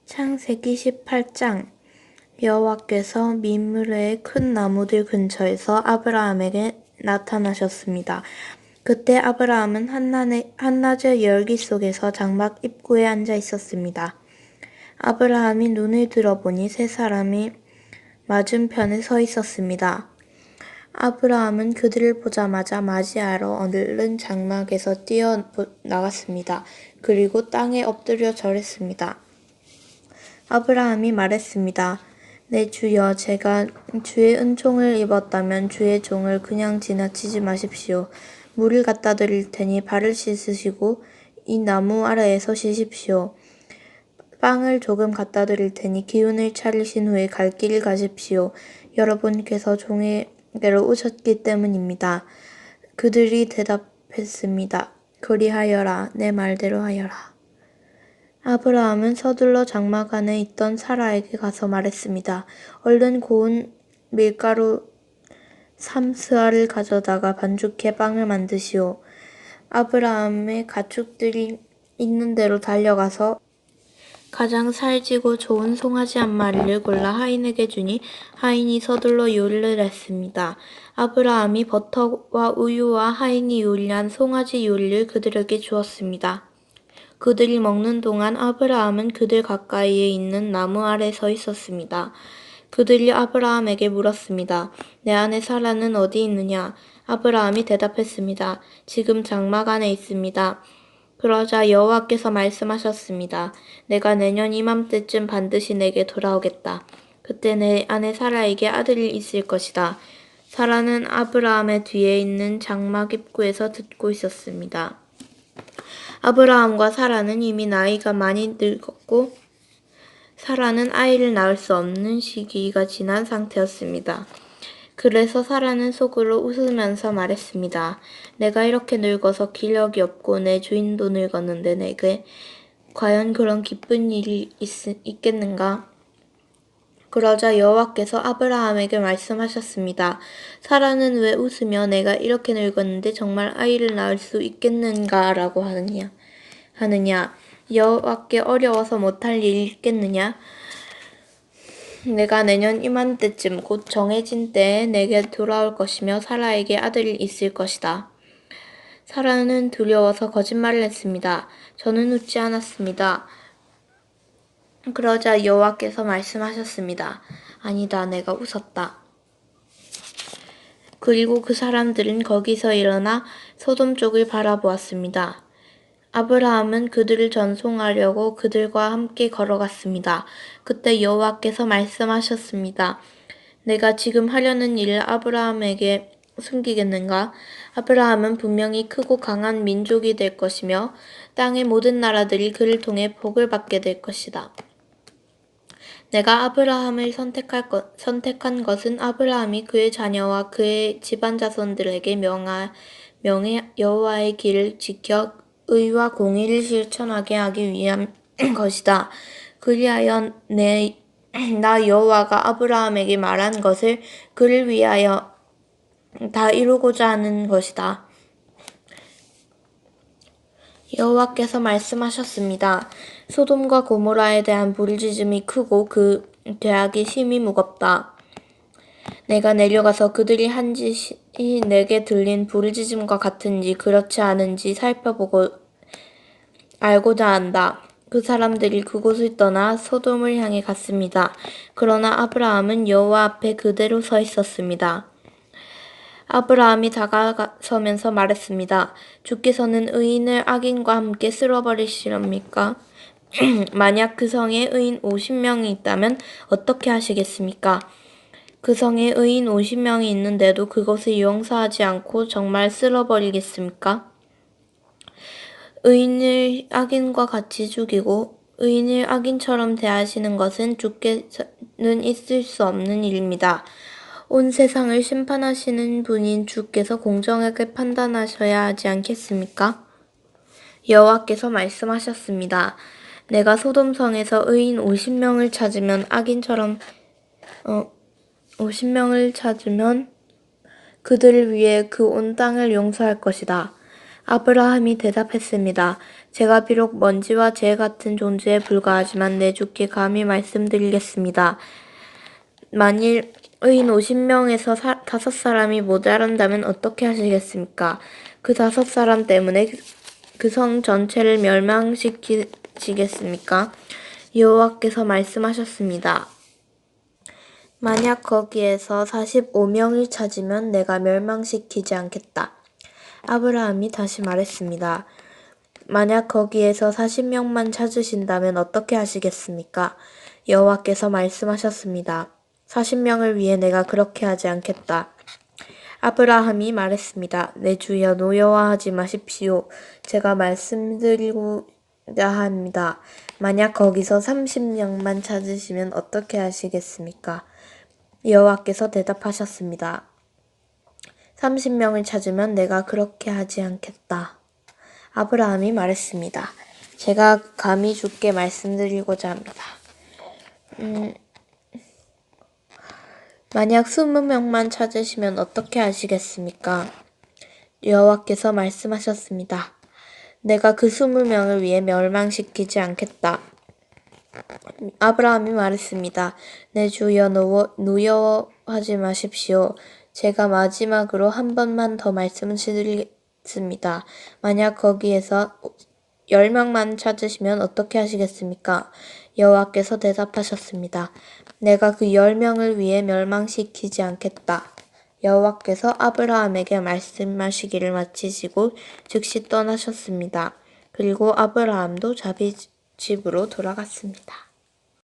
창세기 18장. 여호와께서 미므레의 큰 나무들 근처에서 아브라함에게 나타나셨습니다. 그때 아브라함은 한낮의 열기 속에서 장막 입구에 앉아 있었습니다. 아브라함이 눈을 들어보니 세 사람이 맞은편에 서 있었습니다. 아브라함은 그들을 보자마자 맞이하러 얼른 장막에서 뛰어나갔습니다. 그리고 땅에 엎드려 절했습니다. 아브라함이 말했습니다. 내 주여, 제가 주의 은총을 입었다면 주의 종을 그냥 지나치지 마십시오. 물을 갖다 드릴 테니 발을 씻으시고 이 나무 아래에서 쉬십시오. 빵을 조금 갖다 드릴 테니 기운을 차리신 후에 갈 길을 가십시오. 여러분께서 종에게로 오셨기 때문입니다. 그들이 대답했습니다. 그리하여라, 내 말대로 하여라. 아브라함은 서둘러 장막 안에 있던 사라에게 가서 말했습니다. 얼른 고운 밀가루 3스아를 가져다가 반죽해 빵을 만드시오. 아브라함의 가축들이 있는 데로 달려가서 가장 살찌고 좋은 송아지 한 마리를 골라 하인에게 주니 하인이 서둘러 요리를 했습니다. 아브라함이 버터와 우유와 하인이 요리한 송아지 요리를 그들에게 주었습니다. 그들이 먹는 동안 아브라함은 그들 가까이에 있는 나무 아래 서 있었습니다. 그들이 아브라함에게 물었습니다. 내 아내 사라는 어디 있느냐? 아브라함이 대답했습니다. 지금 장막 안에 있습니다. 그러자 여호와께서 말씀하셨습니다. 내가 내년 이맘때쯤 반드시 내게 돌아오겠다. 그때 내 아내 사라에게 아들이 있을 것이다. 사라는 아브라함의 뒤에 있는 장막 입구에서 듣고 있었습니다. 아브라함과 사라는 이미 나이가 많이 늙었고 사라는 아이를 낳을 수 없는 시기가 지난 상태였습니다. 그래서 사라는 속으로 웃으면서 말했습니다. 내가 이렇게 늙어서 기력이 없고 내 주인도 늙었는데 내게 과연 그런 기쁜 일이 있겠는가? 그러자 여호와께서 아브라함에게 말씀하셨습니다. 사라는 왜 웃으며 내가 이렇게 늙었는데 정말 아이를 낳을 수 있겠는가? 라고 하느냐? 여호와께 어려워서 못할 일이 있겠느냐? 내가 내년 이맘때쯤 곧 정해진 때에 내게 돌아올 것이며 사라에게 아들이 있을 것이다. 사라는 두려워서 거짓말을 했습니다. 저는 웃지 않았습니다. 그러자 여호와께서 말씀하셨습니다. 아니다, 내가 웃었다. 그리고 그 사람들은 거기서 일어나 소돔 쪽을 바라보았습니다. 아브라함은 그들을 전송하려고 그들과 함께 걸어갔습니다. 그때 여호와께서 말씀하셨습니다. 내가 지금 하려는 일을 아브라함에게 숨기겠는가? 아브라함은 분명히 크고 강한 민족이 될 것이며 땅의 모든 나라들이 그를 통해 복을 받게 될 것이다. 내가 아브라함을 선택한 것은 아브라함이 그의 자녀와 그의 집안 자손들에게 명해 여호와의 길을 지켜 의와 공의를 실천하게 하기 위한 것이다. 그리하여 나 여호와가 아브라함에게 말한 것을 그를 위하여 다 이루고자 하는 것이다. 여호와께서 말씀하셨습니다. 소돔과 고모라에 대한 부르짖음이 크고 그 죄악이 심히 무겁다. 내가 내려가서 그들이 한 짓이 내게 들린 부르짖음과 같은지 그렇지 않은지 살펴보고 알고자 한다. 그 사람들이 그곳을 떠나 소돔을 향해 갔습니다. 그러나 아브라함은 여호와 앞에 그대로 서 있었습니다. 아브라함이 다가서면서 말했습니다. 주께서는 의인을 악인과 함께 쓸어버리시렵니까? 만약 그 성에 의인 50명이 있다면 어떻게 하시겠습니까? 그 성에 의인 50명이 있는데도 그것을 용서하지 않고 정말 쓸어버리겠습니까? 의인을 악인과 같이 죽이고 의인을 악인처럼 대하시는 것은 주께서는 있을 수 없는 일입니다. 온 세상을 심판하시는 분인 주께서 공정하게 판단하셔야 하지 않겠습니까? 여호와께서 말씀하셨습니다. 내가 소돔성에서 의인 50명을 찾으면 50명을 찾으면 그들을 위해 그 온 땅을 용서할 것이다. 아브라함이 대답했습니다. 제가 비록 먼지와 재 같은 존재에 불과하지만 내 주께 감히 말씀드리겠습니다. 만일 의인 50명에서 5사람이 모자란다면 어떻게 하시겠습니까? 그 5사람 때문에 그 성 전체를 멸망시키시겠습니까? 여호와께서 말씀하셨습니다. 만약 거기에서 45명을 찾으면 내가 멸망시키지 않겠다. 아브라함이 다시 말했습니다. 만약 거기에서 40명만 찾으신다면 어떻게 하시겠습니까? 여호와께서 말씀하셨습니다. 40명을 위해 내가 그렇게 하지 않겠다. 아브라함이 말했습니다. 내 주여 노여워하지 마십시오. 제가 말씀드리고자 합니다. 만약 거기서 30명만 찾으시면 어떻게 하시겠습니까? 여호와께서 대답하셨습니다. 30명을 찾으면 내가 그렇게 하지 않겠다. 아브라함이 말했습니다. 제가 감히 주께 말씀드리고자 합니다. 만약 20명만 찾으시면 어떻게 하시겠습니까? 여호와께서 말씀하셨습니다. 내가 그 20명을 위해 멸망시키지 않겠다. 아브라함이 말했습니다. 내 주여 노여워하지 마십시오. 제가 마지막으로 한 번만 더 말씀드리겠습니다. 만약 거기에서 10명만 찾으시면 어떻게 하시겠습니까? 여호와께서 대답하셨습니다. 내가 그 10명을 위해 멸망시키지 않겠다. 여호와께서 아브라함에게 말씀하시기를 마치시고 즉시 떠나셨습니다. 그리고 아브라함도 자기 집으로 돌아갔습니다.